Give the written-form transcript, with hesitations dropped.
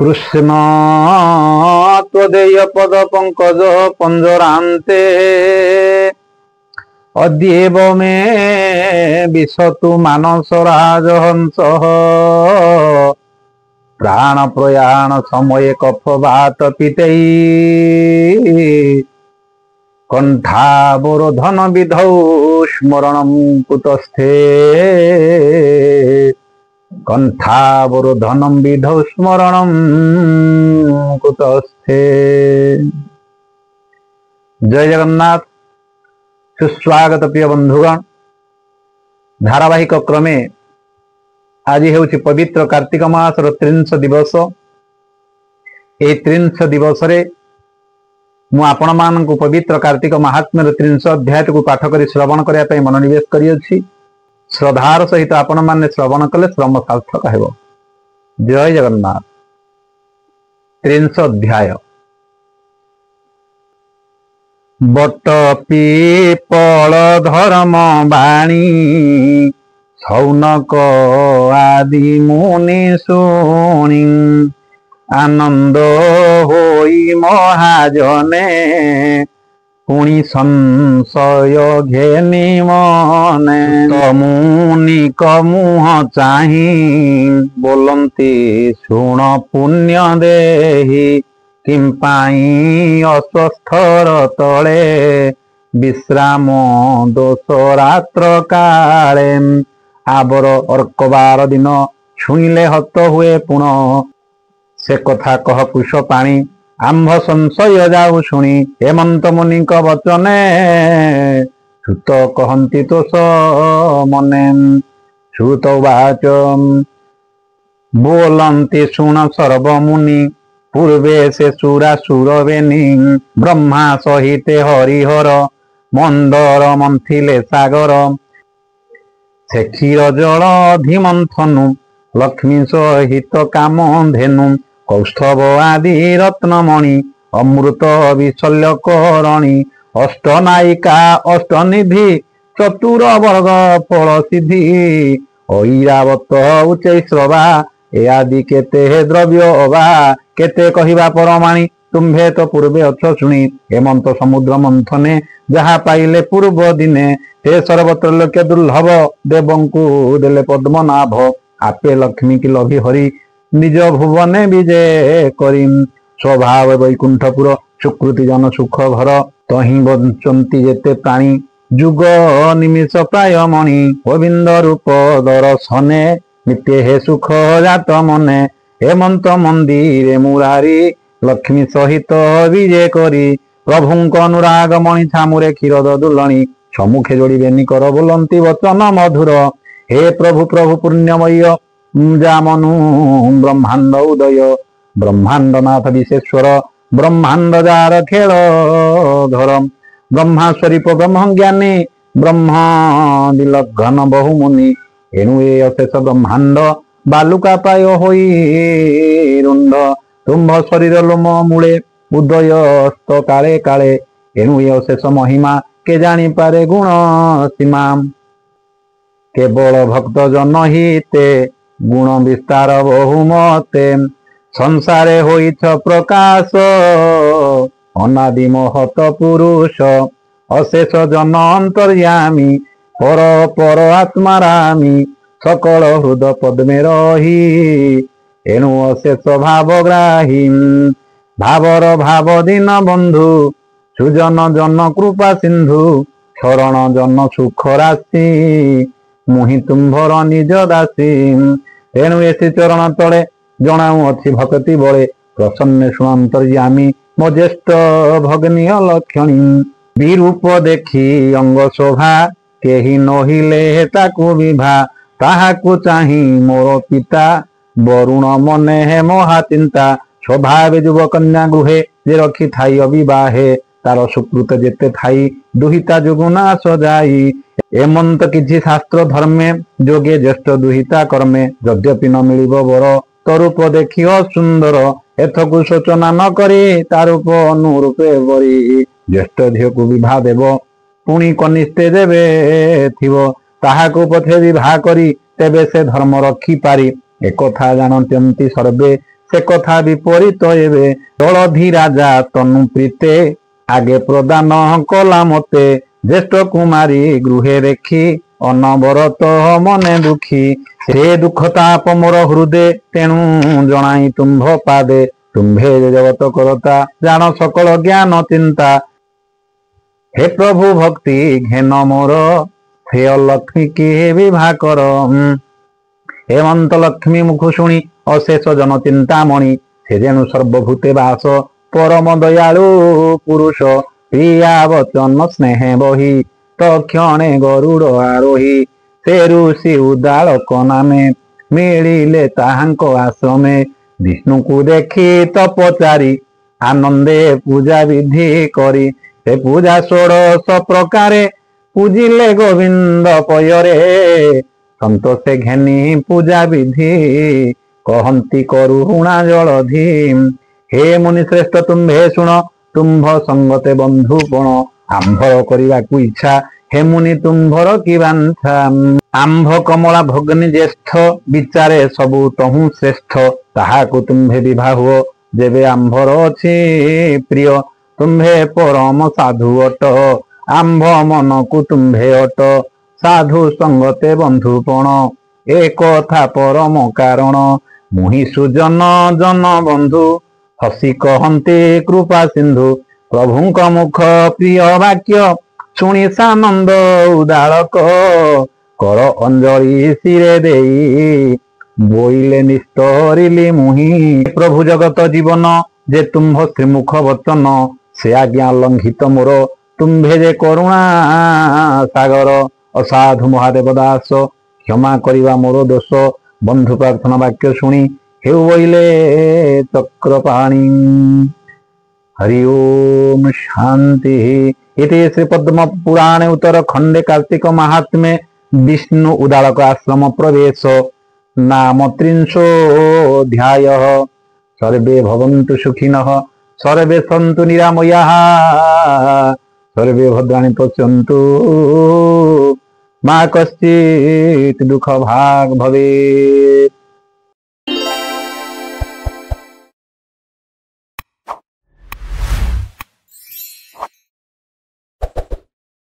कृष्ण त्वदेय पद पंकज पंजरान्ते अद्येव मे विशतु मानस राजहंस प्राण प्रयाण समय कफ बात पितई कंठावरोधन विधौ स्मरणं कुतस्थे कंठावरोधनम विधौ स्मरणं कुतस्थे। जय जगन्नाथ। सुस्वागत प्रिय बंधुगण। धारावाहिक क्रमे आज हेउछि पवित्र कार्तिक मासर 30 दिवस। ए 30 दिवस रे मु आपण मानकु पवित्र कार्तिक महात्म्य 30 अध्याय को पाठ करी श्रवण करने पे मनोनिवेश करियछि। श्रद्धार सहित आपण माने श्रवण कले श्रम सार्थक हेबो। जय जगन्नाथ। 30 अध्याय। बट पीपल धर्म बाणी सौनक आदि मुनि शुणी आनंद होई महाजने पुणी संशय घेनी मने मुनि मुह चाही बोलंती शुण पुण्य देही किंपाई अस्वस्थर तले विश्राम दोष रात्र काले आबर अर्कबार दिन छुईले हत हुए पुण से कथा कह कुश पाणी आंभ संशय जाऊ शुणी हेमंत मुनि वचने श्रुत कहती तोष मने श्रुत वाच बोलंती शुण सर्वमुनि पूर्वे से सुरासुर बेनी ब्रह्मा सहिते हरिहर मंदर मंथिले सागर से क्षीर जल अधिमंथनु लक्ष्मी सहित काम धेनु कौस्तभ आदि रत्नमणि अमृत विशल्य करणी अष्टनायिका अष्टनिधि चतुर वर्ग फल सिद्धि ऐरावत उच्चैश्रवा ए आदि केते द्रव्य अवा केते कहिबा परमाणी तुम्भे तो पूर्वे अछ शुणी हेमंत समुद्र मंथने जहा पाइले पूर्व दिने हे सर्वत्र लोके दुर्लभ देवंकु देले पद्मनाभ आपे लक्ष्मी की लभि हरि निज भुवने विजय करीम स्वभाव वैकुंठपुर सुकृति जन सुख घर तही बंचंती जेते प्राणी जुग निमिष प्राय मणि गोविंद रूप दर्शने नित्य हे सुख जात मने हेमंत मंदिर मुरारी लक्ष्मी सहित विजय करी प्रभुंक अनुराग मणि छामुरे क्षीर दुलणी सम्मुखे जोड़िबेनी कर बोलंती वचन मधुर हे प्रभु प्रभु पुण्यमय जामनु ब्रह्मांड उदय ब्रह्मांड नाथ विशेश्वर ब्रह्मांड जार खेल धर ब्रह्मा स्वरूप ब्रह्म ज्ञानी ब्रह्म विलग्न बहुमुनि एणु ए अशेष ब्रह्मांड बालुका प्राय होई रुंड तुम्भ शरीर लोम मूले उदयस्त काले काले एणु ए अशेष महिमा के जानी पारे गुण सीमा केवल भक्त जन हिते गुण विस्तार बहुमते संसारे होइछ प्रकाश अनादि महत पुरुष अशेष जन अंतर्यामी पर पर आत्मारामी सकल हृद पद्मे रही एणु अशेष भावग्राही भावर भाव दीन बंधु सुजन जन कृपा सिंधु शरण जन सुख राशि मुहि तुम्भर निज दासी एणु एसी चरण तले जनाऊ अच्छी भक्ति बड़े प्रसन्न शुणंतर्यामी मो ज्येष्ठ भगनी अलक्षणी विरूप देखी अंग शोभा केही नहिले ताकु विभा ताहाकु चाही मोर पिता वरुण मने हे महाचिंता स्वभाव युव कन्या गृहे जे रखी थाई अविवाहे तार सुकृत जेते थाई दुहिता जुगुना सजाई एमंत किछि शास्त्र धर्मे जोगे ज्येष्ठ दुहिता कर्मे यद्यपि न मिलिब वर तरूप देखियो सुंदर एथकु सोचना न करी तारूप अनुरूपे बरी ज्येष्ठ झील को विवाह देव पुणी कनिष्ठे देवे थिव ताहाकु पथे विवाह करी तेबे से धर्म रखी पारी एकथा जानते सर्वे से कथा विपरीत एबे जलधि राजा तनु प्रीते आगे प्रदान कला मते ज्येष्ठ कुमारी गृहे रेखी अनवरत मने दुखी से दुख ताप मोर हृदे तेणु जनाई तुम्भ पादे तुम्भे जगत करता जान सकल ज्ञान चिंता हे प्रभु भक्ति घेन मोर हे लक्ष्मी किए विवाह कर हेमंत लक्ष्मी मुख शुणी अशेष जन चिंतामणि से जेणु सर्वभूते वास परम दयालु पुरुष प्रिया वचन स्नेह बही तक्षणे गरुड़ आरोही से ऋषि उदालक नामे मिलिले ताहांक आश्रमे विष्णु को देखी तपचारी आनंदे पूजा विधि करी से पूजा षोड़श प्रकारे पूजिले गोविंद पयरे संतोषे घेनी पूजा विधि कहंती करुणा जलधि हे मुनि श्रेष्ठ तुम्भे शुण तुम्भ संगते बंधुपण आंभर करने इच्छा हे मुनि तुम्भर कि बांछा आंभ कमला भग्नि ज्येष्ठ विचारे सबु तहु श्रेष्ठ ताहाकु तुम्भे विवाह हुओ जेबे आंभर अछि प्रिय तुम्भे परम साधु अट आंभ मन को तुम्भे अट साधु संगते बंधुपण एक कथा परम कारण मुहि सुजन जन बंधु हसी कहंते कृपा सिंधु प्रभुंक मुख प्रिय वाक्य शुणी सानंद उदालक कर अंजलि सिरे देई बोइले निस्तरिली मुहि प्रभु जगत जीवन जे तुम्भ श्रीमुख वचन से आज्ञा लंघित मोर तुम्भे जे करुणा सागर असाधु महादेव दास क्षमा करिवा मोर दोष बंधु प्रार्थना वाक्य शुणी हेउ बोइले चक्रपाणी हरि ओम शांति। इति श्री पद्म पुराणे उत्तर खंडे कार्तिक महात्म्ये विष्णु उदालक आश्रम प्रवेश नाम 30 सर्वे भवन्तु सुखिनः सर्वे सन्तु निरामयाः सर्वे भद्राणि पश्यन्तु मा कश्चित् दुःख भाग् भवेत्।